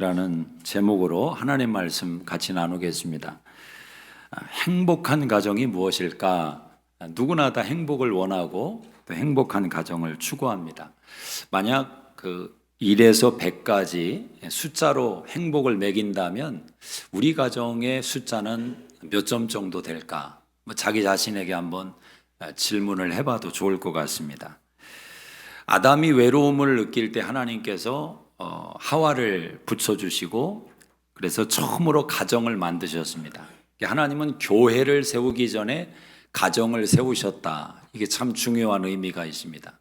라는 제목으로 하나님 말씀 같이 나누겠습니다. 행복한 가정이 무엇일까? 누구나 다 행복을 원하고 또 행복한 가정을 추구합니다. 만약 1에서 100까지 숫자로 행복을 매긴다면 우리 가정의 숫자는 몇 점 정도 될까? 자기 자신에게 한번 질문을 해봐도 좋을 것 같습니다. 아담이 외로움을 느낄 때 하나님께서 하와를 붙여주시고 그래서 처음으로 가정을 만드셨습니다. 하나님은 교회를 세우기 전에 가정을 세우셨다. 이게 참 중요한 의미가 있습니다.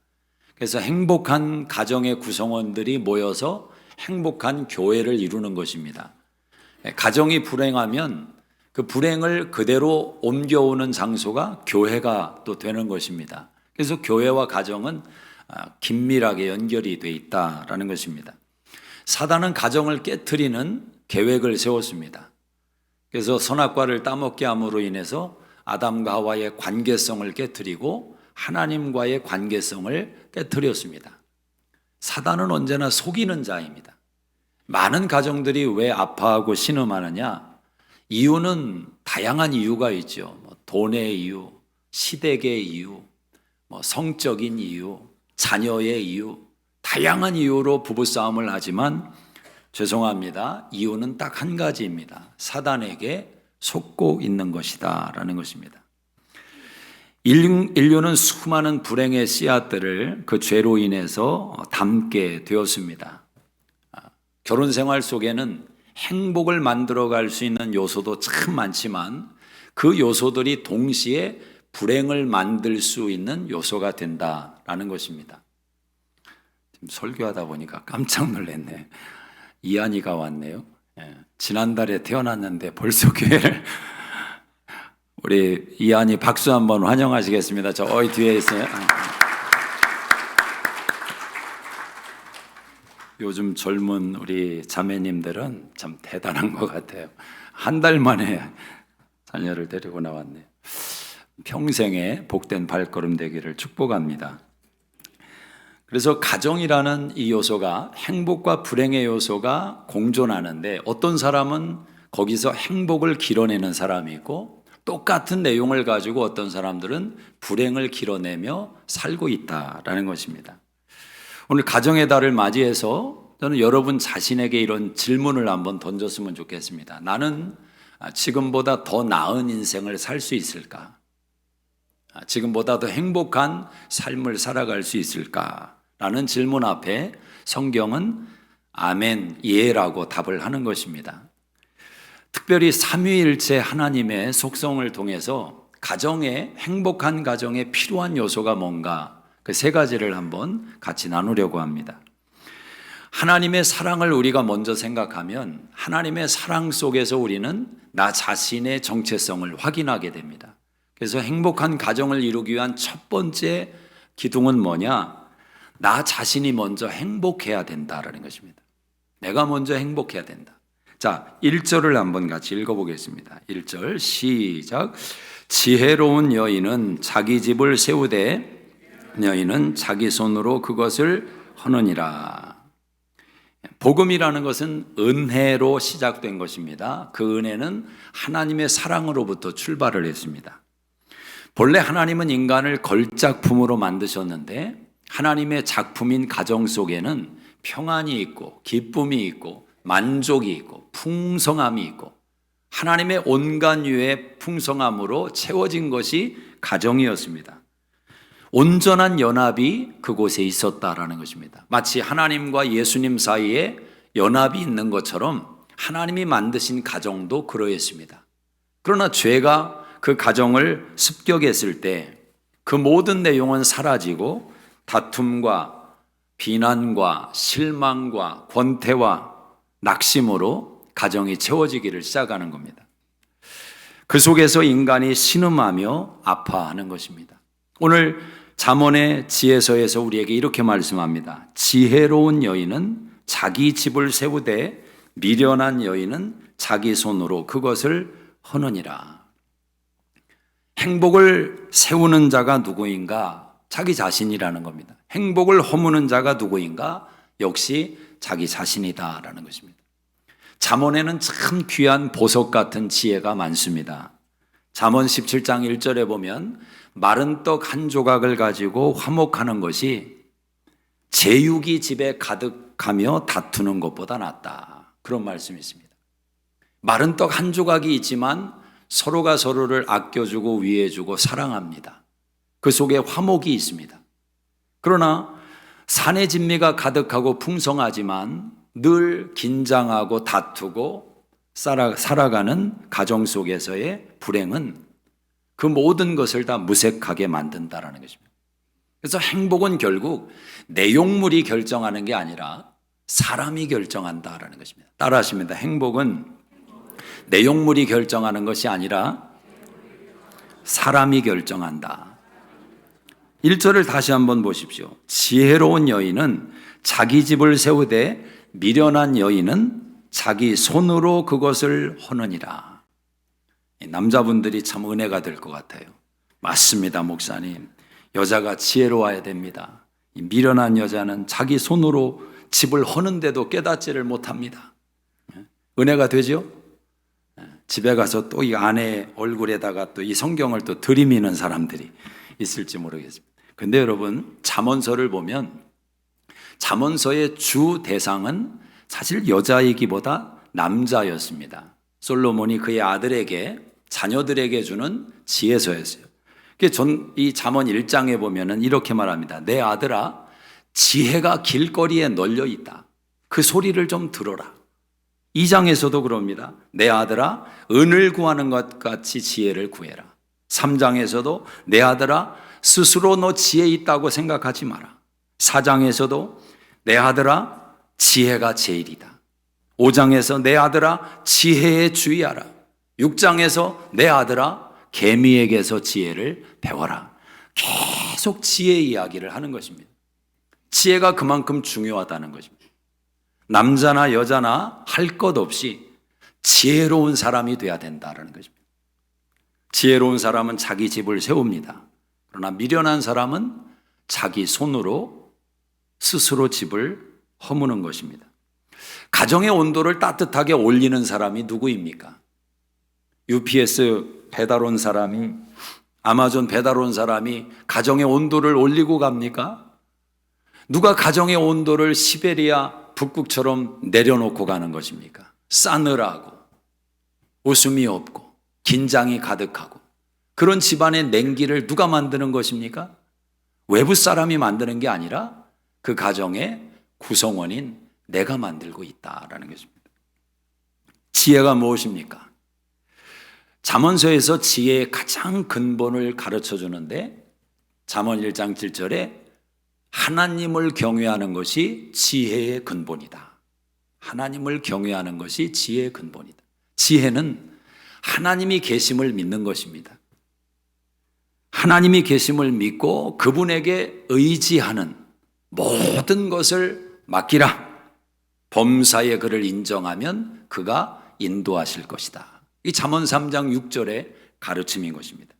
그래서 행복한 가정의 구성원들이 모여서 행복한 교회를 이루는 것입니다. 가정이 불행하면 그 불행을 그대로 옮겨오는 장소가 교회가 또 되는 것입니다. 그래서 교회와 가정은 긴밀하게 연결이 돼 있다라는 것입니다. 사단은 가정을 깨트리는 계획을 세웠습니다. 그래서 선악과를 따먹게 함으로 인해서 아담과 하와의 관계성을 깨트리고 하나님과의 관계성을 깨트렸습니다. 사단은 언제나 속이는 자입니다. 많은 가정들이 왜 아파하고 신음하느냐? 이유는 다양한 이유가 있죠. 돈의 이유, 시댁의 이유, 성적인 이유, 자녀의 이유, 다양한 이유로 부부싸움을 하지만 죄송합니다. 이유는 딱 한 가지입니다. 사단에게 속고 있는 것이다 라는 것입니다. 인류는 수많은 불행의 씨앗들을 그 죄로 인해서 담게 되었습니다. 결혼 생활 속에는 행복을 만들어갈 수 있는 요소도 참 많지만 그 요소들이 동시에 불행을 만들 수 있는 요소가 된다라는 것입니다. 지금 설교하다 보니까 깜짝 놀랐네. 이한이가 왔네요. 지난달에 태어났는데 벌써 교회를 우리 이한이 박수 한번 환영하시겠습니다. 저 뒤에 있어요. 요즘 젊은 우리 자매님들은 참 대단한 것 같아요. 한 달 만에 자녀를 데리고 나왔네요. 평생에 복된 발걸음 되기를 축복합니다. 그래서 가정이라는 이 요소가 행복과 불행의 요소가 공존하는데 어떤 사람은 거기서 행복을 길어내는 사람이 있고 똑같은 내용을 가지고 어떤 사람들은 불행을 길어내며 살고 있다라는 것입니다. 오늘 가정의 달을 맞이해서 저는 여러분 자신에게 이런 질문을 한번 던졌으면 좋겠습니다. 나는 지금보다 더 나은 인생을 살 수 있을까? 지금보다 더 행복한 삶을 살아갈 수 있을까? 라는 질문 앞에 성경은 아멘, 예라고 답을 하는 것입니다. 특별히 삼위일체 하나님의 속성을 통해서 행복한 가정에 필요한 요소가 뭔가 그 세 가지를 한번 같이 나누려고 합니다. 하나님의 사랑을 우리가 먼저 생각하면 하나님의 사랑 속에서 우리는 나 자신의 정체성을 확인하게 됩니다. 그래서 행복한 가정을 이루기 위한 첫 번째 기둥은 뭐냐? 나 자신이 먼저 행복해야 된다라는 것입니다. 내가 먼저 행복해야 된다. 자, 1절을 한번 같이 읽어보겠습니다. 1절 시작. 지혜로운 여인은 자기 집을 세우되 여인은 자기 손으로 그것을 허느니라. 복음이라는 것은 은혜로 시작된 것입니다. 그 은혜는 하나님의 사랑으로부터 출발을 했습니다. 본래 하나님은 인간을 걸작품으로 만드셨는데 하나님의 작품인 가정 속에는 평안이 있고 기쁨이 있고 만족이 있고 풍성함이 있고 하나님의 온갖 유의 풍성함으로 채워진 것이 가정이었습니다. 온전한 연합이 그곳에 있었다라는 것입니다. 마치 하나님과 예수님 사이에 연합이 있는 것처럼 하나님이 만드신 가정도 그러했습니다. 그러나 죄가 그 가정을 습격했을 때 그 모든 내용은 사라지고 다툼과 비난과 실망과 권태와 낙심으로 가정이 채워지기를 시작하는 겁니다. 그 속에서 인간이 신음하며 아파하는 것입니다. 오늘 잠언의 지혜서에서 우리에게 이렇게 말씀합니다. 지혜로운 여인은 자기 집을 세우되 미련한 여인은 자기 손으로 그것을 허느니라. 행복을 세우는 자가 누구인가? 자기 자신이라는 겁니다. 행복을 허무는 자가 누구인가? 역시 자기 자신이다라는 것입니다. 잠언에는 참 귀한 보석 같은 지혜가 많습니다. 잠언 17장 1절에 보면 마른 떡 한 조각을 가지고 화목하는 것이 제육이 집에 가득하며 다투는 것보다 낫다. 그런 말씀이 있습니다. 마른 떡 한 조각이 있지만 서로가 서로를 아껴주고 위해주고 사랑합니다. 그 속에 화목이 있습니다. 그러나 산의 진미가 가득하고 풍성하지만 늘 긴장하고 다투고 살아가는 가정 속에서의 불행은 그 모든 것을 다 무색하게 만든다라는 것입니다. 그래서 행복은 결국 내용물이 결정하는 게 아니라 사람이 결정한다라는 것입니다. 따라하십니다. 행복은 내용물이 결정하는 것이 아니라 사람이 결정한다. 1절을 다시 한번 보십시오. 지혜로운 여인은 자기 집을 세우되 미련한 여인은 자기 손으로 그것을 허느니라. 남자분들이 참 은혜가 될 것 같아요. 맞습니다, 목사님. 여자가 지혜로워야 됩니다. 미련한 여자는 자기 손으로 집을 허는데도 깨닫지를 못합니다. 은혜가 되죠? 집에 가서 또 이 아내 얼굴에다가 또 이 성경을 또 들이미는 사람들이 있을지 모르겠습니다. 근데 여러분, 잠언서를 보면 잠언서의 주 대상은 사실 여자이기보다 남자였습니다. 솔로몬이 그의 아들에게, 자녀들에게 주는 지혜서였어요. 이 잠언 1장에 보면은 이렇게 말합니다. 내 아들아, 지혜가 길거리에 널려 있다. 그 소리를 좀 들어라. 2장에서도 그럽니다. 내 아들아, 은을 구하는 것 같이 지혜를 구해라. 3장에서도 내 아들아, 스스로 너 지혜 있다고 생각하지 마라. 4장에서도 내 아들아, 지혜가 제일이다. 5장에서 내 아들아, 지혜에 주의하라. 6장에서 내 아들아, 개미에게서 지혜를 배워라. 계속 지혜 이야기를 하는 것입니다. 지혜가 그만큼 중요하다는 것입니다. 남자나 여자나 할 것 없이 지혜로운 사람이 돼야 된다는 것입니다. 지혜로운 사람은 자기 집을 세웁니다. 그러나 미련한 사람은 자기 손으로 스스로 집을 허무는 것입니다. 가정의 온도를 따뜻하게 올리는 사람이 누구입니까? UPS 배달 온 사람이, 아마존 배달 온 사람이 가정의 온도를 올리고 갑니까? 누가 가정의 온도를 시베리아 북극처럼 내려놓고 가는 것입니까? 싸늘하고 웃음이 없고 긴장이 가득하고 그런 집안의 냉기를 누가 만드는 것입니까? 외부 사람이 만드는 게 아니라 그 가정의 구성원인 내가 만들고 있다라는 것입니다. 지혜가 무엇입니까? 잠언서에서 지혜의 가장 근본을 가르쳐 주는데 잠언 1장 7절에 하나님을 경외하는 것이 지혜의 근본이다. 하나님을 경외하는 것이 지혜의 근본이다. 지혜는 하나님이 계심을 믿는 것입니다. 하나님이 계심을 믿고 그분에게 의지하는 모든 것을 맡기라. 범사에 그를 인정하면 그가 인도하실 것이다. 이 잠언 3장 6절의 가르침인 것입니다.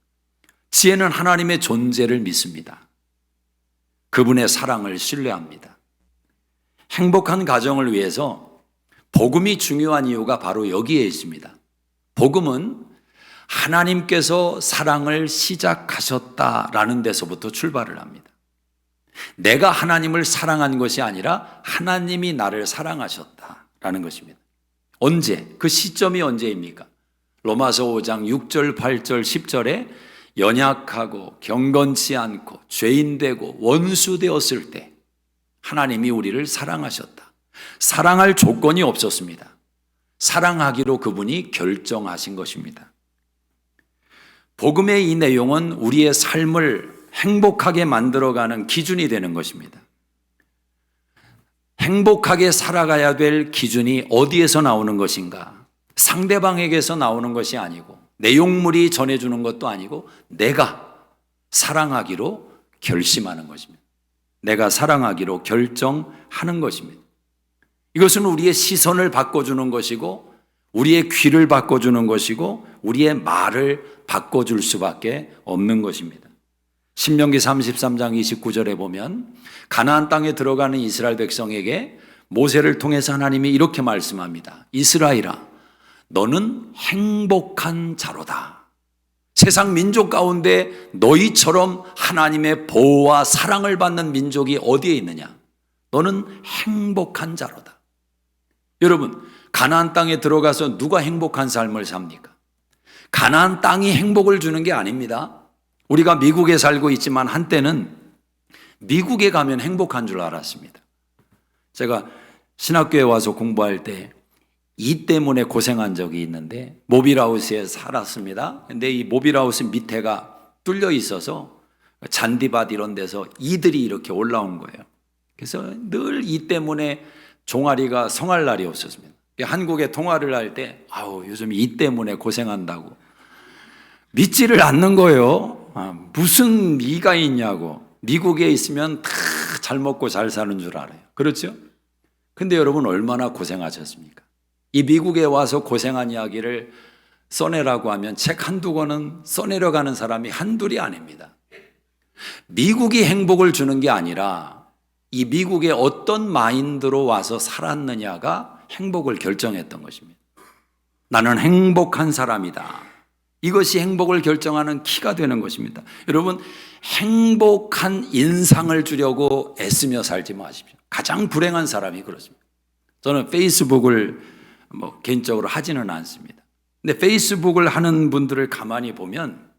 지혜는 하나님의 존재를 믿습니다. 그분의 사랑을 신뢰합니다. 행복한 가정을 위해서 복음이 중요한 이유가 바로 여기에 있습니다. 복음은 하나님께서 사랑을 시작하셨다라는 데서부터 출발을 합니다. 내가 하나님을 사랑한 것이 아니라 하나님이 나를 사랑하셨다라는 것입니다. 언제? 그 시점이 언제입니까? 로마서 5장 6절, 8절, 10절에 연약하고 경건치 않고 죄인되고 원수되었을 때 하나님이 우리를 사랑하셨다. 사랑할 조건이 없었습니다. 사랑하기로 그분이 결정하신 것입니다. 복음의 이 내용은 우리의 삶을 행복하게 만들어가는 기준이 되는 것입니다. 행복하게 살아가야 될 기준이 어디에서 나오는 것인가? 상대방에게서 나오는 것이 아니고 내용물이 전해주는 것도 아니고 내가 사랑하기로 결심하는 것입니다. 내가 사랑하기로 결정하는 것입니다. 이것은 우리의 시선을 바꿔주는 것이고 우리의 귀를 바꿔주는 것이고 우리의 말을 바꿔줄 수밖에 없는 것입니다. 신명기 33장 29절에 보면 가나안 땅에 들어가는 이스라엘 백성에게 모세를 통해서 하나님이 이렇게 말씀합니다. 이스라엘아, 너는 행복한 자로다. 세상 민족 가운데 너희처럼 하나님의 보호와 사랑을 받는 민족이 어디에 있느냐? 너는 행복한 자로다. 여러분, 가나안 땅에 들어가서 누가 행복한 삶을 삽니까? 가나안 땅이 행복을 주는 게 아닙니다. 우리가 미국에 살고 있지만 한때는 미국에 가면 행복한 줄 알았습니다. 제가 신학교에 와서 공부할 때 이 때문에 고생한 적이 있는데 모빌하우스에 살았습니다. 근데 이 모빌하우스 밑에가 뚫려 있어서 잔디밭 이런 데서 이들이 이렇게 올라온 거예요. 그래서 늘 이 때문에 종아리가 성할 날이 없었습니다. 한국에 통화를 할 때 요즘 이 때문에 고생한다고 믿지를 않는 거예요. 무슨 이가 있냐고. 미국에 있으면 다 잘 먹고 잘 사는 줄 알아요. 그렇죠? 근데 여러분 얼마나 고생하셨습니까? 이 미국에 와서 고생한 이야기를 써내라고 하면 책 한두 권은 써내려가는 사람이 한둘이 아닙니다. 미국이 행복을 주는 게 아니라 이 미국에 어떤 마인드로 와서 살았느냐가 행복을 결정했던 것입니다. 나는 행복한 사람이다. 이것이 행복을 결정하는 키가 되는 것입니다. 여러분, 행복한 인상을 주려고 애쓰며 살지 마십시오. 가장 불행한 사람이 그렇습니다. 저는 페이스북을 개인적으로 하지는 않습니다. 근데 페이스북을 하는 분들을 가만히 보면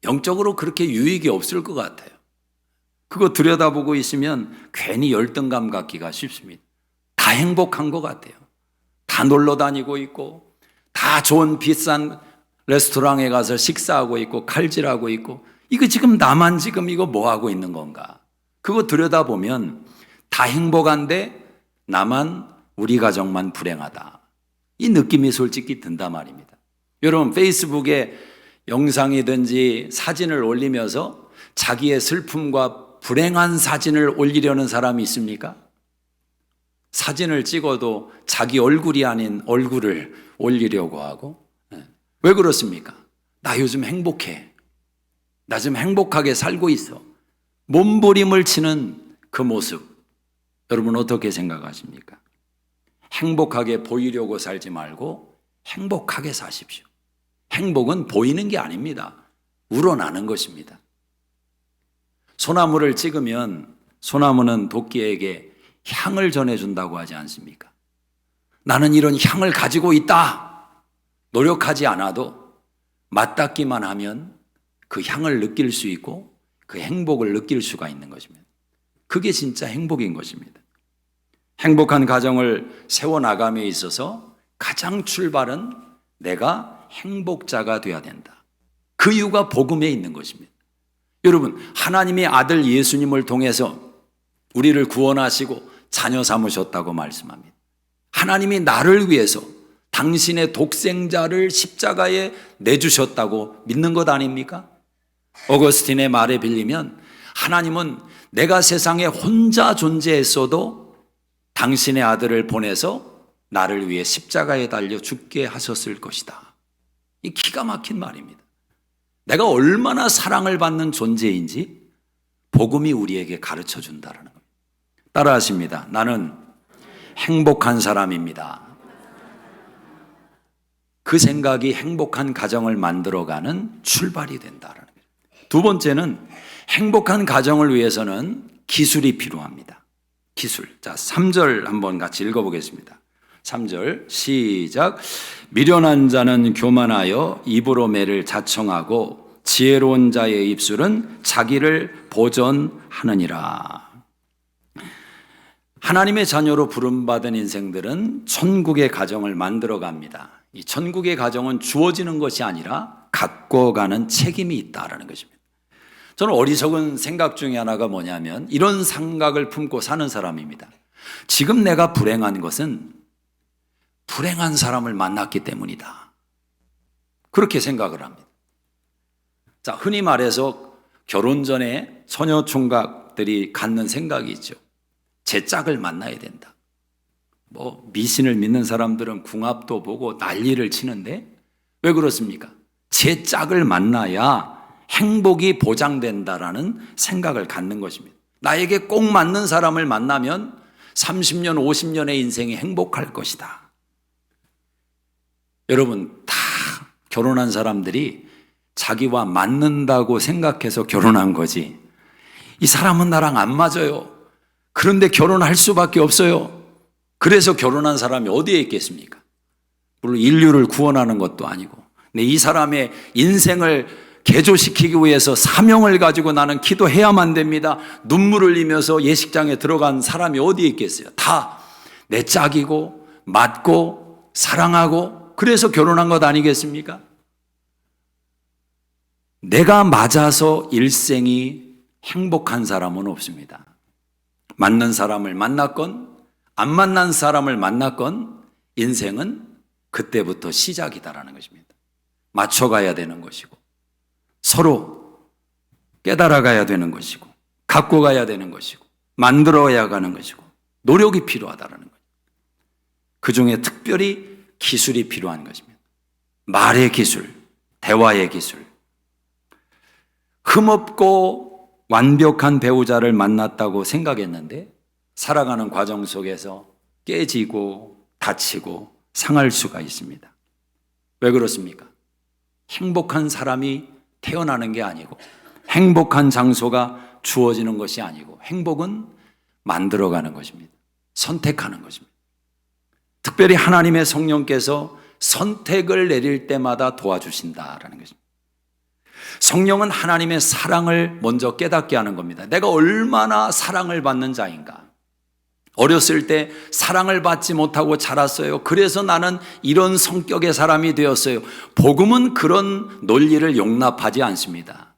영적으로 그렇게 유익이 없을 것 같아요. 그거 들여다보고 있으면 괜히 열등감 갖기가 쉽습니다. 다 행복한 것 같아요. 다 놀러 다니고 있고, 다 좋은 비싼 레스토랑에 가서 식사하고 있고, 칼질하고 있고, 이거 지금 나만 지금 이거 뭐 하고 있는 건가? 그거 들여다보면 다 행복한데 나만, 우리 가정만 불행하다. 이 느낌이 솔직히 든단 말입니다. 여러분, 페이스북에 영상이든지 사진을 올리면서 자기의 슬픔과 불행한 사진을 올리려는 사람이 있습니까? 사진을 찍어도 자기 얼굴이 아닌 얼굴을 올리려고 하고. 왜 그렇습니까? 나 요즘 행복해. 나 지금 행복하게 살고 있어. 몸부림을 치는 그 모습. 여러분 어떻게 생각하십니까? 행복하게 보이려고 살지 말고 행복하게 사십시오. 행복은 보이는 게 아닙니다. 우러나는 것입니다. 소나무를 찍으면 소나무는 도끼에게 향을 전해준다고 하지 않습니까? 나는 이런 향을 가지고 있다. 노력하지 않아도 맞닿기만 하면 그 향을 느낄 수 있고 그 행복을 느낄 수가 있는 것입니다. 그게 진짜 행복인 것입니다. 행복한 가정을 세워나감에 있어서 가장 출발은 내가 행복자가 되어야 된다. 그 이유가 복음에 있는 것입니다. 여러분, 하나님의 아들 예수님을 통해서 우리를 구원하시고 자녀 삼으셨다고 말씀합니다. 하나님이 나를 위해서 당신의 독생자를 십자가에 내주셨다고 믿는 것 아닙니까? 어거스틴의 말에 빌리면 하나님은 내가 세상에 혼자 존재했어도 당신의 아들을 보내서 나를 위해 십자가에 달려 죽게 하셨을 것이다. 이 기가 막힌 말입니다. 내가 얼마나 사랑을 받는 존재인지 복음이 우리에게 가르쳐 준다는 겁니다. 따라하십니다. 나는 행복한 사람입니다. 그 생각이 행복한 가정을 만들어가는 출발이 된다는 거예요. 두 번째는 행복한 가정을 위해서는 기술이 필요합니다. 기술. 자, 3절 한번 같이 읽어보겠습니다. 3절 시작. 미련한 자는 교만하여 입으로 매를 자청하고 지혜로운 자의 입술은 자기를 보전하느니라. 하나님의 자녀로 부름받은 인생들은 천국의 가정을 만들어갑니다. 이 천국의 가정은 주어지는 것이 아니라 갖고 가는 책임이 있다라는 것입니다. 저는 어리석은 생각 중에 하나가 뭐냐면 이런 생각을 품고 사는 사람입니다. 지금 내가 불행한 것은 불행한 사람을 만났기 때문이다. 그렇게 생각을 합니다. 자, 흔히 말해서 결혼 전에 처녀 총각들이 갖는 생각이 있죠. 제 짝을 만나야 된다. 미신을 믿는 사람들은 궁합도 보고 난리를 치는데 왜 그렇습니까? 제 짝을 만나야 행복이 보장된다라는 생각을 갖는 것입니다. 나에게 꼭 맞는 사람을 만나면 30년, 50년의 인생이 행복할 것이다. 여러분, 다 결혼한 사람들이 자기와 맞는다고 생각해서 결혼한 거지, 이 사람은 나랑 안 맞아요, 그런데 결혼할 수밖에 없어요, 그래서 결혼한 사람이 어디에 있겠습니까? 물론 인류를 구원하는 것도 아니고, 근데 이 사람의 인생을 개조시키기 위해서 사명을 가지고 나는 기도해야만 됩니다, 눈물을 흘리면서 예식장에 들어간 사람이 어디에 있겠어요? 다 내 짝이고 맞고 사랑하고 그래서 결혼한 것 아니겠습니까? 내가 맞아서 일생이 행복한 사람은 없습니다. 맞는 사람을 만났건 안 만난 사람을 만났건 인생은 그때부터 시작이다라는 것입니다. 맞춰가야 되는 것이고 서로 깨달아가야 되는 것이고 갖고 가야 되는 것이고 만들어야 가는 것이고 노력이 필요하다라는 거예요. 그 중에 특별히 기술이 필요한 것입니다. 말의 기술, 대화의 기술. 흠없고 완벽한 배우자를 만났다고 생각했는데 살아가는 과정 속에서 깨지고 다치고 상할 수가 있습니다. 왜 그렇습니까? 행복한 사람이 태어나는 게 아니고 행복한 장소가 주어지는 것이 아니고 행복은 만들어가는 것입니다. 선택하는 것입니다. 특별히 하나님의 성령께서 선택을 내릴 때마다 도와주신다라는 것입니다. 성령은 하나님의 사랑을 먼저 깨닫게 하는 겁니다. 내가 얼마나 사랑을 받는 자인가. 어렸을 때 사랑을 받지 못하고 자랐어요. 그래서 나는 이런 성격의 사람이 되었어요. 복음은 그런 논리를 용납하지 않습니다.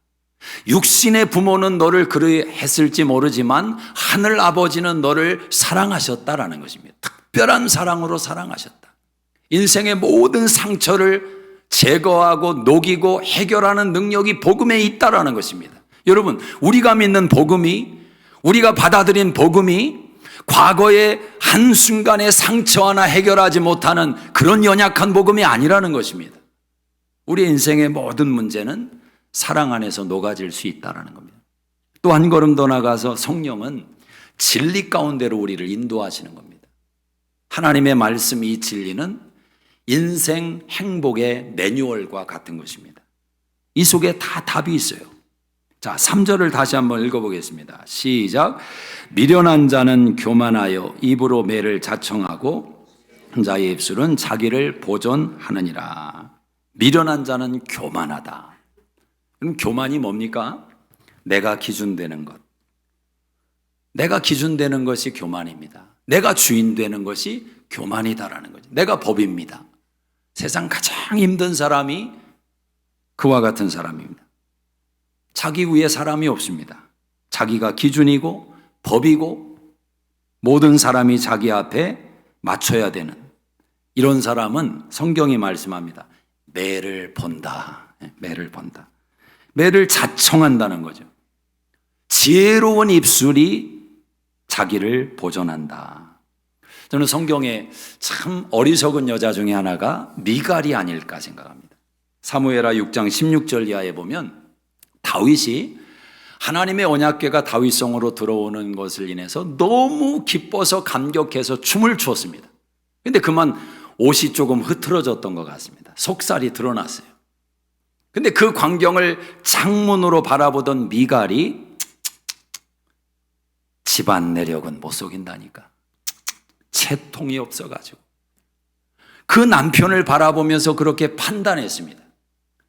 육신의 부모는 너를 그러했을지 모르지만 하늘 아버지는 너를 사랑하셨다라는 것입니다. 특별한 사랑으로 사랑하셨다. 인생의 모든 상처를 제거하고 녹이고 해결하는 능력이 복음에 있다라는 것입니다. 여러분, 우리가 믿는 복음이, 우리가 받아들인 복음이 과거의 한순간의 상처 하나 해결하지 못하는 그런 연약한 복음이 아니라는 것입니다. 우리 인생의 모든 문제는 사랑 안에서 녹아질 수 있다는 겁니다. 또 한 걸음 더 나가서 성령은 진리 가운데로 우리를 인도하시는 겁니다. 하나님의 말씀, 이 진리는 인생 행복의 매뉴얼과 같은 것입니다. 이 속에 다 답이 있어요. 자, 3절을 다시 한번 읽어보겠습니다. 시작. 미련한 자는 교만하여 입으로 매를 자청하고 자의 입술은 자기를 보존하느니라. 미련한 자는 교만하다. 그럼 교만이 뭡니까? 내가 기준되는 것. 내가 기준되는 것이 교만입니다. 내가 주인 되는 것이 교만이다라는 거죠. 내가 법입니다. 세상 가장 힘든 사람이 그와 같은 사람입니다. 자기 위에 사람이 없습니다. 자기가 기준이고 법이고 모든 사람이 자기 앞에 맞춰야 되는 이런 사람은 성경이 말씀합니다. 매를 본다. 매를 본다. 매를 자청한다는 거죠. 지혜로운 입술이 자기를 보존한다. 저는 성경에 참 어리석은 여자 중에 하나가 미갈이 아닐까 생각합니다. 사무엘하 6장 16절 이하에 보면 다윗이 하나님의 언약궤가 다윗성으로 들어오는 것을 인해서 너무 기뻐서 감격해서 춤을 추었습니다. 그런데 그만 옷이 조금 흐트러졌던 것 같습니다. 속살이 드러났어요. 그런데 그 광경을 창문으로 바라보던 미갈이 집안 내력은 못 속인다니까. 채통이 없어가지고 그 남편을 바라보면서 그렇게 판단했습니다.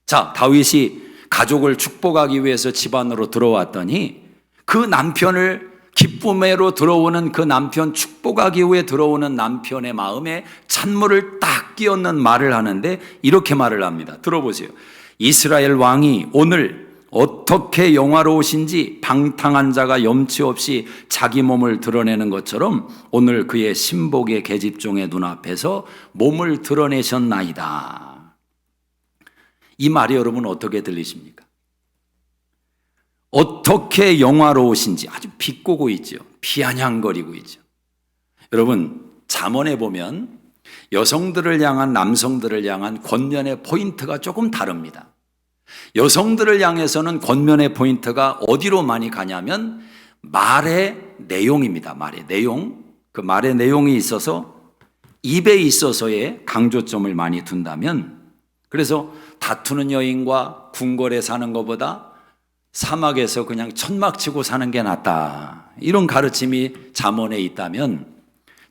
자, 다윗이 가족을 축복하기 위해서 집안으로 들어왔더니 그 남편을 기쁨으로 들어오는 그 남편 축복하기 위해 들어오는 남편의 마음에 찬물을 딱 끼얹는 말을 하는데 이렇게 말을 합니다. 들어보세요. 이스라엘 왕이 오늘 어떻게 영화로우신지 방탕한 자가 염치 없이 자기 몸을 드러내는 것처럼 오늘 그의 신복의 계집종의 눈앞에서 몸을 드러내셨나이다. 이 말이 여러분 어떻게 들리십니까? 어떻게 영화로우신지 아주 비꼬고 있죠. 비아냥거리고 있죠. 여러분, 잠언에 보면 여성들을 향한 남성들을 향한 권면의 포인트가 조금 다릅니다. 여성들을 향해서는 권면의 포인트가 어디로 많이 가냐면 말의 내용입니다. 말의 내용. 그 말의 내용이 있어서 입에 있어서의 강조점을 많이 둔다면, 그래서 다투는 여인과 궁궐에 사는 것보다 사막에서 그냥 천막 치고 사는 게 낫다, 이런 가르침이 잠언에 있다면,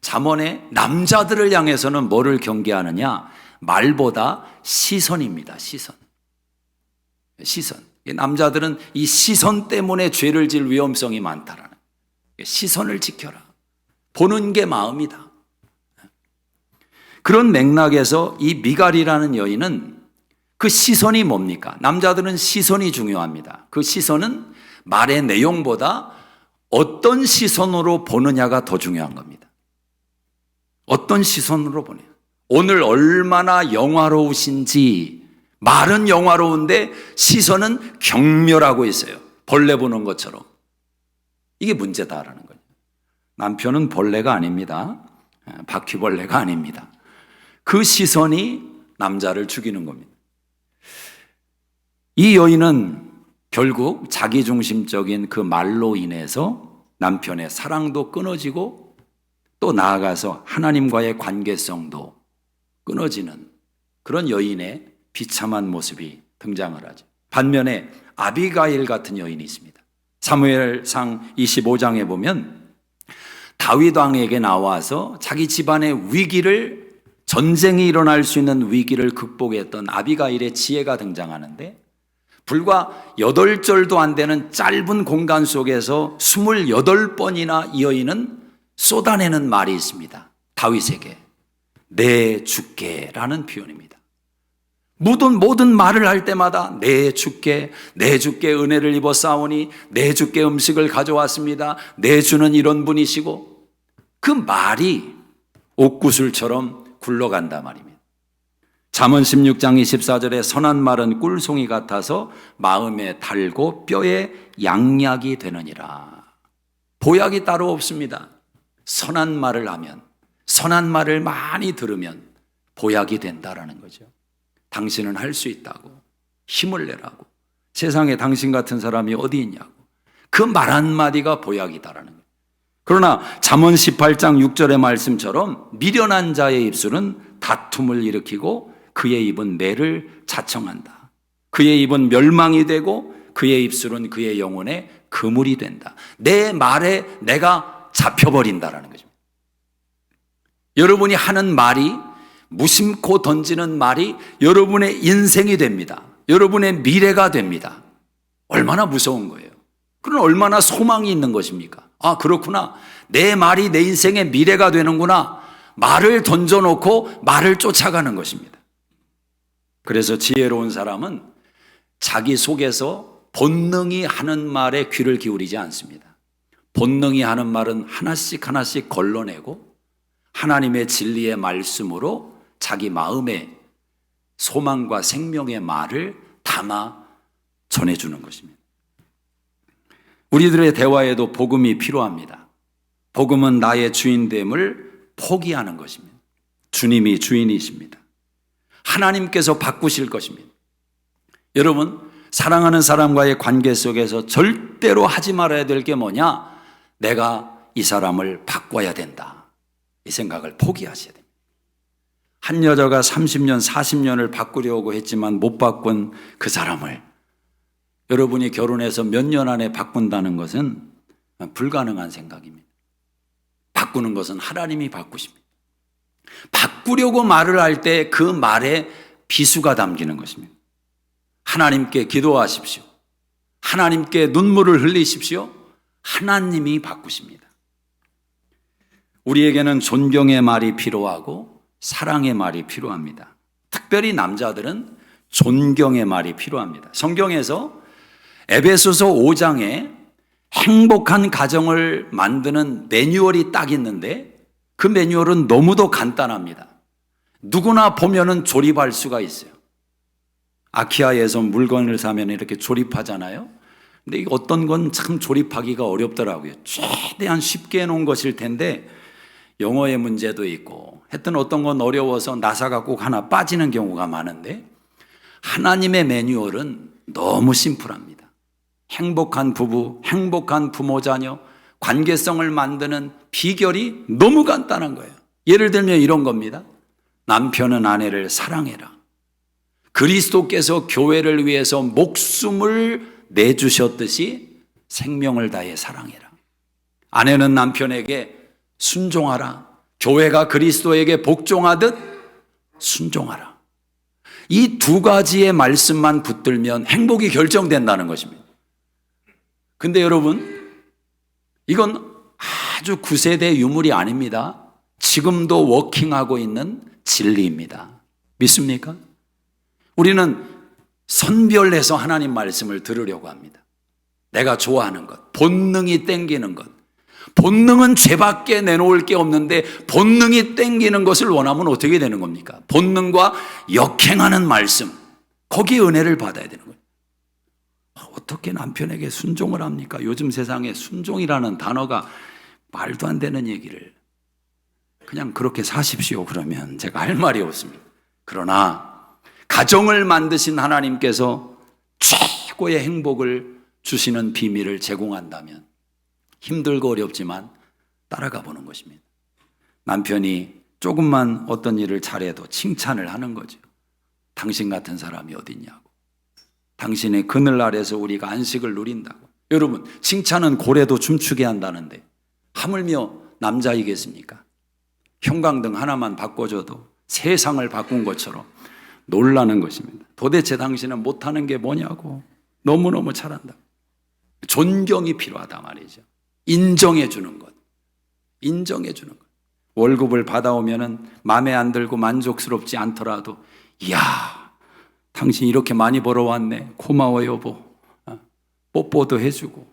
잠언에 남자들을 향해서는 뭐를 경계하느냐? 말보다 시선입니다. 시선. 남자들은 이 시선 때문에 죄를 질 위험성이 많다라는, 시선을 지켜라. 보는 게 마음이다. 그런 맥락에서 이 미갈이라는 여인은 그 시선이 뭡니까? 남자들은 시선이 중요합니다. 그 시선은 말의 내용보다 어떤 시선으로 보느냐가 더 중요한 겁니다. 어떤 시선으로 보냐. 오늘 얼마나 영화로우신지, 말은 영화로운데 시선은 경멸하고 있어요. 벌레 보는 것처럼. 이게 문제다라는 거예요. 남편은 벌레가 아닙니다. 바퀴벌레가 아닙니다. 그 시선이 남자를 죽이는 겁니다. 이 여인은 결국 자기중심적인 그 말로 인해서 남편의 사랑도 끊어지고, 또 나아가서 하나님과의 관계성도 끊어지는 그런 여인의 비참한 모습이 등장을 하죠. 반면에 아비가일 같은 여인이 있습니다. 사무엘상 25장에 보면 다윗 왕에게 나와서 자기 집안의 위기를, 전쟁이 일어날 수 있는 위기를 극복했던 아비가일의 지혜가 등장하는데, 불과 8절도 안 되는 짧은 공간 속에서 28번이나 이 여인은 쏟아내는 말이 있습니다. 다윗에게 내 주께 라는 표현입니다. 모든 말을 할 때마다 내 주께 은혜를 입어 싸우니, 내 주께 음식을 가져왔습니다, 내 주는 이런 분이시고, 그 말이 옥구슬처럼 굴러간다 말입니다. 잠언 16장 24절에 선한 말은 꿀송이 같아서 마음에 달고 뼈에 양약이 되느니라. 보약이 따로 없습니다. 선한 말을 하면, 선한 말을 많이 들으면 보약이 된다라는 거죠. 당신은 할 수 있다고, 힘을 내라고, 세상에 당신 같은 사람이 어디 있냐고, 그 말 한마디가 보약이다라는 거예요. 그러나 잠언 18장 6절의 말씀처럼 미련한 자의 입술은 다툼을 일으키고 그의 입은 매를 자청한다. 그의 입은 멸망이 되고 그의 입술은 그의 영혼의 그물이 된다. 내 말에 내가 잡혀버린다라는 거죠. 여러분이 하는 말이, 무심코 던지는 말이 여러분의 인생이 됩니다. 여러분의 미래가 됩니다. 얼마나 무서운 거예요. 그럼 얼마나 소망이 있는 것입니까? 아, 그렇구나. 내 말이 내 인생의 미래가 되는구나. 말을 던져놓고 말을 쫓아가는 것입니다. 그래서 지혜로운 사람은 자기 속에서 본능이 하는 말에 귀를 기울이지 않습니다. 본능이 하는 말은 하나씩 하나씩 걸러내고 하나님의 진리의 말씀으로 자기 마음의 소망과 생명의 말을 담아 전해주는 것입니다. 우리들의 대화에도 복음이 필요합니다. 복음은 나의 주인됨을 포기하는 것입니다. 주님이 주인이십니다. 하나님께서 바꾸실 것입니다. 여러분, 사랑하는 사람과의 관계 속에서 절대로 하지 말아야 될 게 뭐냐? 내가 이 사람을 바꿔야 된다. 이 생각을 포기하셔야 됩니다. 한 여자가 30년, 40년을 바꾸려고 했지만 못 바꾼 그 사람을 여러분이 결혼해서 몇 년 안에 바꾼다는 것은 불가능한 생각입니다. 바꾸는 것은 하나님이 바꾸십니다. 바꾸려고 말을 할 때 그 말에 비수가 담기는 것입니다. 하나님께 기도하십시오. 하나님께 눈물을 흘리십시오. 하나님이 바꾸십니다. 우리에게는 존경의 말이 필요하고 사랑의 말이 필요합니다. 특별히 남자들은 존경의 말이 필요합니다. 성경에서 에베소서 5장에 행복한 가정을 만드는 매뉴얼이 딱 있는데 그 매뉴얼은 너무도 간단합니다. 누구나 보면은 조립할 수가 있어요. 아키아에서 물건을 사면 이렇게 조립하잖아요. 근데 어떤 건 참 조립하기가 어렵더라고요. 최대한 쉽게 해놓은 것일 텐데 영어의 문제도 있고 하여튼 어떤 건 어려워서 나사가 꼭 하나 빠지는 경우가 많은데 하나님의 매뉴얼은 너무 심플합니다. 행복한 부부, 행복한 부모 자녀, 관계성을 만드는 비결이 너무 간단한 거예요. 예를 들면 이런 겁니다. 남편은 아내를 사랑해라. 그리스도께서 교회를 위해서 목숨을 내주셨듯이 생명을 다해 사랑해라. 아내는 남편에게 순종하라. 교회가 그리스도에게 복종하듯 순종하라. 이 두 가지의 말씀만 붙들면 행복이 결정된다는 것입니다. 근데 여러분, 이건 아주 구세대 유물이 아닙니다. 지금도 워킹하고 있는 진리입니다. 믿습니까? 우리는 선별해서 하나님 말씀을 들으려고 합니다. 내가 좋아하는 것, 본능이 땡기는 것. 본능은 죄밖에 내놓을 게 없는데 본능이 땡기는 것을 원하면 어떻게 되는 겁니까? 본능과 역행하는 말씀, 거기에 은혜를 받아야 되는 거예요. 어떻게 남편에게 순종을 합니까? 요즘 세상에 순종이라는 단어가 말도 안 되는 얘기를. 그냥 그렇게 사십시오. 그러면 제가 할 말이 없습니다. 그러나 가정을 만드신 하나님께서 최고의 행복을 주시는 비밀을 제공한다면 힘들고 어렵지만 따라가 보는 것입니다. 남편이 조금만 어떤 일을 잘해도 칭찬을 하는 거죠. 당신 같은 사람이 어딨냐고. 당신의 그늘 아래서 우리가 안식을 누린다고. 여러분, 칭찬은 고래도 춤추게 한다는데 하물며 남자이겠습니까? 형광등 하나만 바꿔줘도 세상을 바꾼 것처럼 놀라는 것입니다. 도대체 당신은 못하는 게 뭐냐고. 너무너무 잘한다. 존경이 필요하다 말이죠. 인정해 주는 것. 인정해 주는 것. 월급을 받아오면은 마음에 안 들고 만족스럽지 않더라도, 이야, 당신 이렇게 많이 벌어왔네. 고마워 여보. 뽀뽀도 해주고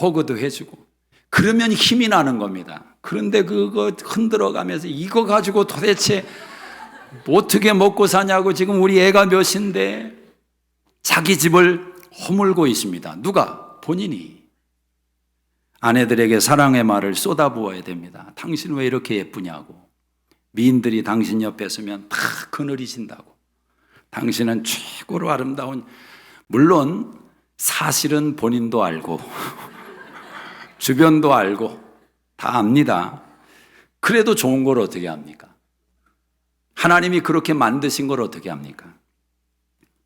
허그도 해주고. 그러면 힘이 나는 겁니다. 그런데 그거 흔들어가면서 이거 가지고 도대체 어떻게 먹고 사냐고. 지금 우리 애가 몇인데 자기 집을 허물고 있습니다. 누가? 본인이. 아내들에게 사랑의 말을 쏟아부어야 됩니다. 당신 왜 이렇게 예쁘냐고. 미인들이 당신 옆에 서면 다 그늘이신다고. 당신은 최고로 아름다운. 물론 사실은 본인도 알고 주변도 알고 다 압니다. 그래도 좋은 걸 어떻게 합니까? 하나님이 그렇게 만드신 걸 어떻게 합니까?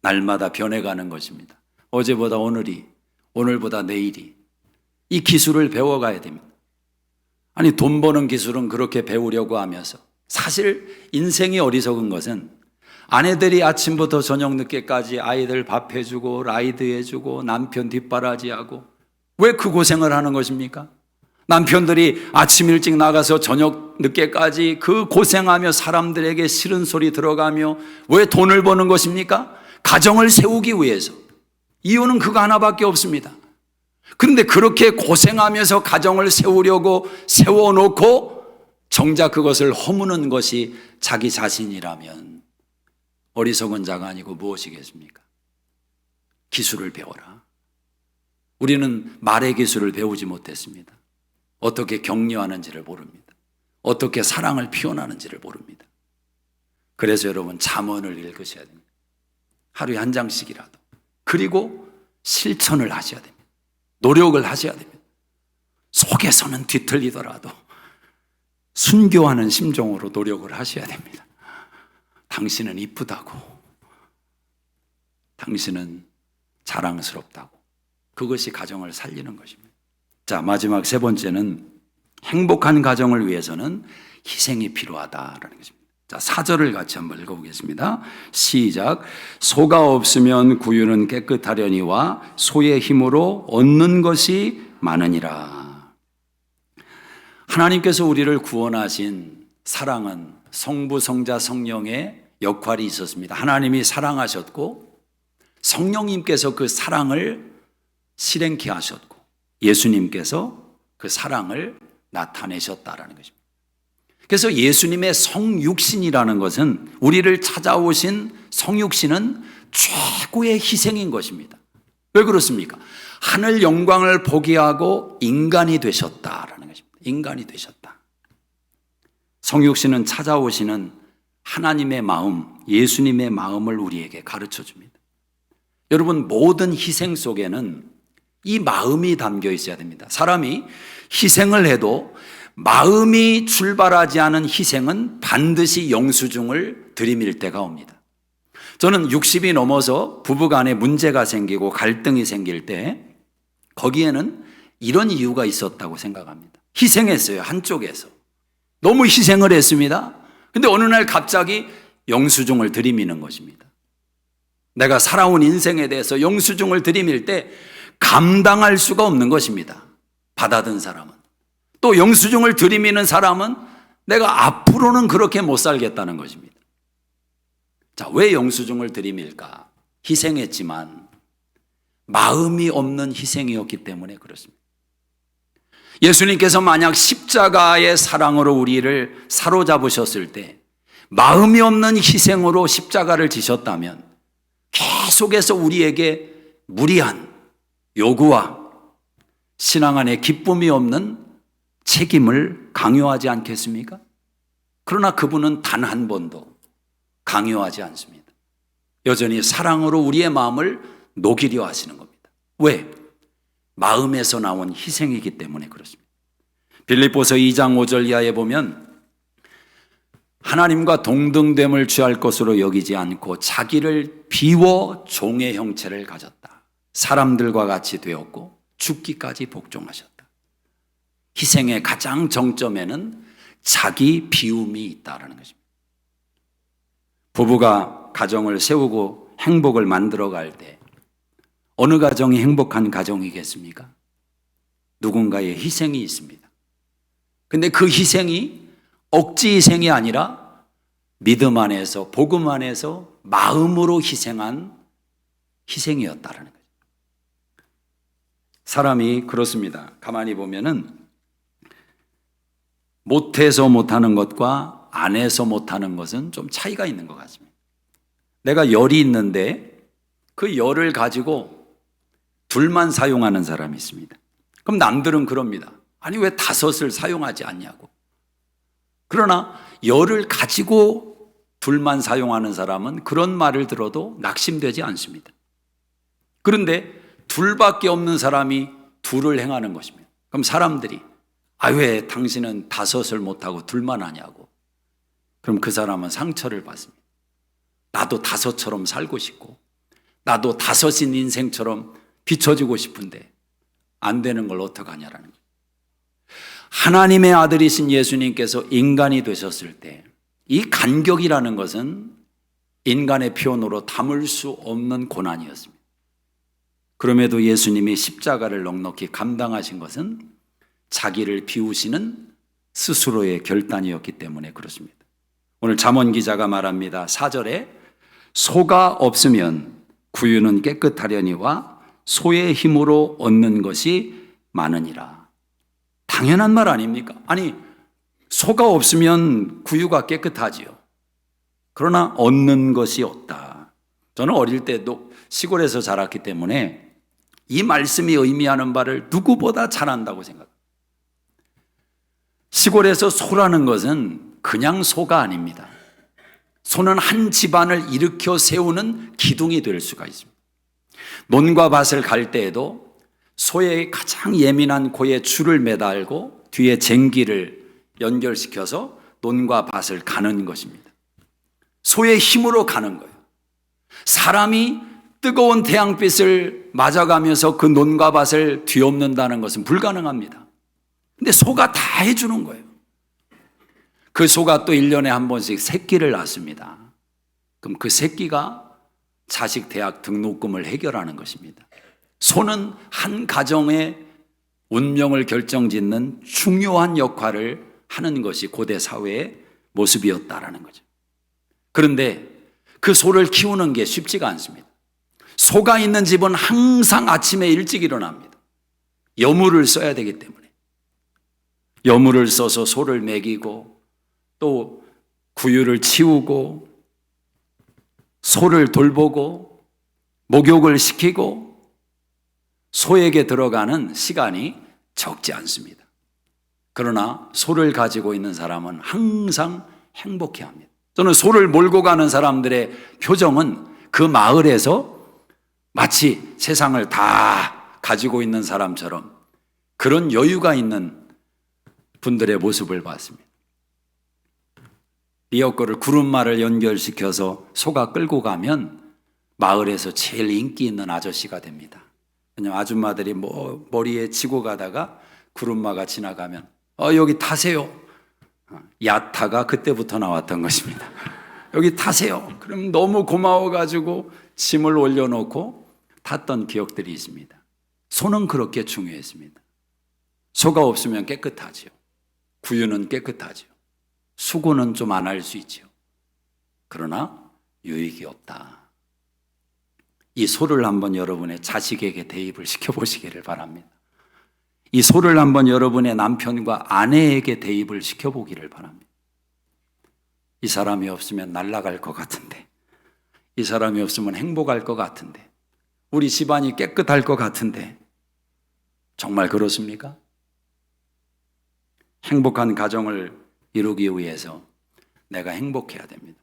날마다 변해가는 것입니다. 어제보다 오늘이, 오늘보다 내일이. 이 기술을 배워가야 됩니다. 아니, 돈 버는 기술은 그렇게 배우려고 하면서, 사실 인생이 어리석은 것은 아내들이 아침부터 저녁 늦게까지 아이들 밥 해주고 라이드 해주고 남편 뒷바라지하고, 왜 그 고생을 하는 것입니까? 남편들이 아침 일찍 나가서 저녁 늦게까지 그 고생하며 사람들에게 싫은 소리 들어가며 왜 돈을 버는 것입니까? 가정을 세우기 위해서. 이유는 그거 하나밖에 없습니다. 그런데 그렇게 고생하면서 가정을 세우려고 세워놓고 정작 그것을 허무는 것이 자기 자신이라면 어리석은 자가 아니고 무엇이겠습니까? 기술을 배워라. 우리는 말의 기술을 배우지 못했습니다. 어떻게 격려하는지를 모릅니다. 어떻게 사랑을 표현하는지를 모릅니다. 그래서 여러분, 잠언을 읽으셔야 됩니다. 하루에 한 장씩이라도. 그리고 실천을 하셔야 됩니다. 노력을 하셔야 됩니다. 속에서는 뒤틀리더라도 순교하는 심정으로 노력을 하셔야 됩니다. 당신은 이쁘다고, 당신은 자랑스럽다고. 그것이 가정을 살리는 것입니다. 자, 마지막 세 번째는 행복한 가정을 위해서는 희생이 필요하다라는 것입니다. 자, 4절을 같이 한번 읽어보겠습니다. 시작. 소가 없으면 구유는 깨끗하려니와 소의 힘으로 얻는 것이 많으니라. 하나님께서 우리를 구원하신 사랑은 성부, 성자, 성령의 역할이 있었습니다. 하나님이 사랑하셨고 성령님께서 그 사랑을 실행케 하셨고 예수님께서 그 사랑을 나타내셨다라는 것입니다. 그래서 예수님의 성육신이라는 것은, 우리를 찾아오신 성육신은 최고의 희생인 것입니다. 왜 그렇습니까? 하늘 영광을 포기하고 인간이 되셨다라는 것입니다. 인간이 되셨다. 성육신은 찾아오시는 하나님의 마음, 예수님의 마음을 우리에게 가르쳐 줍니다. 여러분, 모든 희생 속에는 이 마음이 담겨 있어야 됩니다. 사람이 희생을 해도 마음이 출발하지 않은 희생은 반드시 영수증을 들이밀 때가 옵니다. 저는 60이 넘어서 부부간에 문제가 생기고 갈등이 생길 때 거기에는 이런 이유가 있었다고 생각합니다. 희생했어요, 한쪽에서. 너무 희생을 했습니다. 근데 어느 날 갑자기 영수증을 들이미는 것입니다. 내가 살아온 인생에 대해서 영수증을 들이밀 때 감당할 수가 없는 것입니다. 받아든 사람은. 또 영수증을 들이미는 사람은 내가 앞으로는 그렇게 못 살겠다는 것입니다. 자, 왜 영수증을 들이밀까? 희생했지만 마음이 없는 희생이었기 때문에 그렇습니다. 예수님께서 만약 십자가의 사랑으로 우리를 사로잡으셨을 때 마음이 없는 희생으로 십자가를 지셨다면 계속해서 우리에게 무리한 요구와 신앙 안에 기쁨이 없는 책임을 강요하지 않겠습니까? 그러나 그분은 단 한 번도 강요하지 않습니다. 여전히 사랑으로 우리의 마음을 녹이려 하시는 겁니다. 왜? 마음에서 나온 희생이기 때문에 그렇습니다. 빌립보서 2장 5절 이하에 보면 하나님과 동등됨을 취할 것으로 여기지 않고 자기를 비워 종의 형체를 가졌다. 사람들과 같이 되었고 죽기까지 복종하셨다. 희생의 가장 정점에는 자기 비움이 있다는 것입니다. 부부가 가정을 세우고 행복을 만들어갈 때 어느 가정이 행복한 가정이겠습니까? 누군가의 희생이 있습니다. 근데 그 희생이 억지 희생이 아니라 믿음 안에서 복음 안에서 마음으로 희생한 희생이었다는 거죠. 사람이 그렇습니다. 가만히 보면은 못해서 못하는 것과 안 해서 못하는 것은 좀 차이가 있는 것 같습니다. 내가 열이 있는데 그 열을 가지고 둘만 사용하는 사람이 있습니다. 그럼 남들은 그럽니다. 아니 왜 5을 사용하지 않냐고. 그러나 열을 가지고 둘만 사용하는 사람은 그런 말을 들어도 낙심되지 않습니다. 그런데 둘밖에 없는 사람이 둘을 행하는 것입니다. 그럼 사람들이 왜 당신은 5을 못하고 둘만 하냐고. 그럼 그 사람은 상처를 받습니다. 나도 5처럼 살고 싶고 나도 5인 인생처럼 비춰지고 싶은데 안 되는 걸 어떡하냐라는 거예요. 하나님의 아들이신 예수님께서 인간이 되셨을 때 이 간격이라는 것은 인간의 표현으로 담을 수 없는 고난이었습니다. 그럼에도 예수님이 십자가를 넉넉히 감당하신 것은 자기를 비우시는 스스로의 결단이었기 때문에 그렇습니다. 오늘 잠언 기자가 말합니다. 4절에 소가 없으면 구유는 깨끗하려니와 소의 힘으로 얻는 것이 많으니라. 당연한 말 아닙니까? 아니 소가 없으면 구유가 깨끗하지요. 그러나 얻는 것이 없다. 저는 어릴 때도 시골에서 자랐기 때문에 이 말씀이 의미하는 바를 누구보다 잘 안다고 생각합니다. 시골에서 소라는 것은 그냥 소가 아닙니다. 소는 한 집안을 일으켜 세우는 기둥이 될 수가 있습니다. 논과 밭을 갈 때에도 소의 가장 예민한 고에 줄을 매달고 뒤에 쟁기를 연결시켜서 논과 밭을 가는 것입니다. 소의 힘으로 가는 거예요. 사람이 뜨거운 태양빛을 맞아가면서 그 논과 밭을 뒤엎는다는 것은 불가능합니다. 근데 소가 다 해주는 거예요. 그 소가 또 1년에 한 번씩 새끼를 낳습니다. 그럼 그 새끼가 자식 대학 등록금을 해결하는 것입니다. 소는 한 가정의 운명을 결정짓는 중요한 역할을 하는 것이 고대 사회의 모습이었다라는 거죠. 그런데 그 소를 키우는 게 쉽지가 않습니다. 소가 있는 집은 항상 아침에 일찍 일어납니다. 여물을 써야 되기 때문에. 여물을 써서 소를 먹이고 또 구유를 치우고 소를 돌보고 목욕을 시키고 소에게 들어가는 시간이 적지 않습니다. 그러나 소를 가지고 있는 사람은 항상 행복해합니다. 저는 소를 몰고 가는 사람들의 표정은 그 마을에서 마치 세상을 다 가지고 있는 사람처럼 그런 여유가 있는 분들의 모습을 봤습니다. 리어커를 구름말을 연결시켜서 소가 끌고 가면 마을에서 제일 인기 있는 아저씨가 됩니다. 왜냐하면 아줌마들이 머리에 지고 가다가 구름마가 지나가면 여기 타세요. 야타가 그때부터 나왔던 것입니다. 여기 타세요. 그럼 너무 고마워가지고 짐을 올려놓고 탔던 기억들이 있습니다. 소는 그렇게 중요했습니다. 소가 없으면 깨끗하지요. 구유는 깨끗하지요. 수고는 좀 안 할 수 있지요. 그러나 유익이 없다. 이 소를 한번 여러분의 자식에게 대입을 시켜보시기를 바랍니다. 이 소를 한번 여러분의 남편과 아내에게 대입을 시켜보기를 바랍니다. 이 사람이 없으면 날아갈 것 같은데, 이 사람이 없으면 행복할 것 같은데, 우리 집안이 깨끗할 것 같은데, 정말 그렇습니까? 행복한 가정을 이루기 위해서 내가 행복해야 됩니다.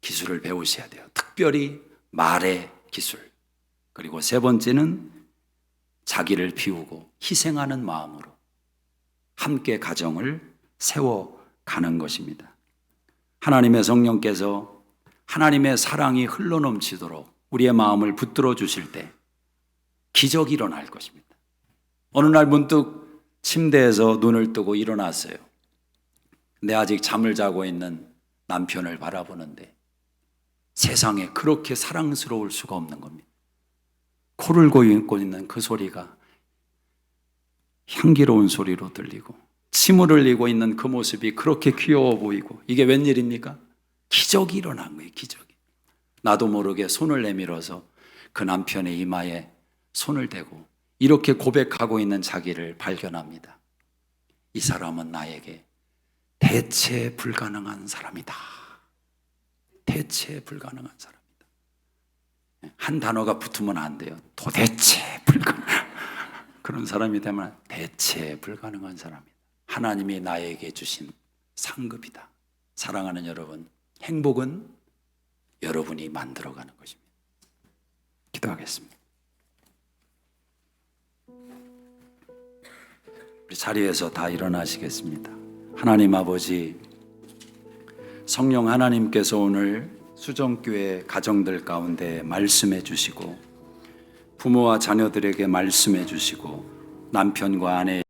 기술을 배우셔야 돼요. 특별히 말의 기술. 그리고 세 번째는 자기를 비우고 희생하는 마음으로 함께 가정을 세워가는 것입니다. 하나님의 성령께서 하나님의 사랑이 흘러넘치도록 우리의 마음을 붙들어 주실 때 기적이 일어날 것입니다. 어느 날 문득 침대에서 눈을 뜨고 일어났어요. 근데 아직 잠을 자고 있는 남편을 바라보는데 세상에 그렇게 사랑스러울 수가 없는 겁니다. 코를 고이고 있는 그 소리가 향기로운 소리로 들리고 침을 흘리고 있는 그 모습이 그렇게 귀여워 보이고, 이게 웬일입니까? 기적이 일어난 거예요. 기적이. 나도 모르게 손을 내밀어서 그 남편의 이마에 손을 대고 이렇게 고백하고 있는 자기를 발견합니다. 이 사람은 나에게 대체 불가능한 사람이다. 대체 불가능한 사람이다. 한 단어가 붙으면 안 돼요. 도대체 불가능한 그런 사람이 되면 대체 불가능한 사람이다. 하나님이 나에게 주신 상급이다. 사랑하는 여러분, 행복은 여러분이 만들어가는 것입니다. 기도하겠습니다. 우리 자리에서 다 일어나시겠습니다. 하나님 아버지, 성령 하나님께서 오늘 수정교회 가정들 가운데 말씀해 주시고 부모와 자녀들에게 말씀해 주시고 남편과 아내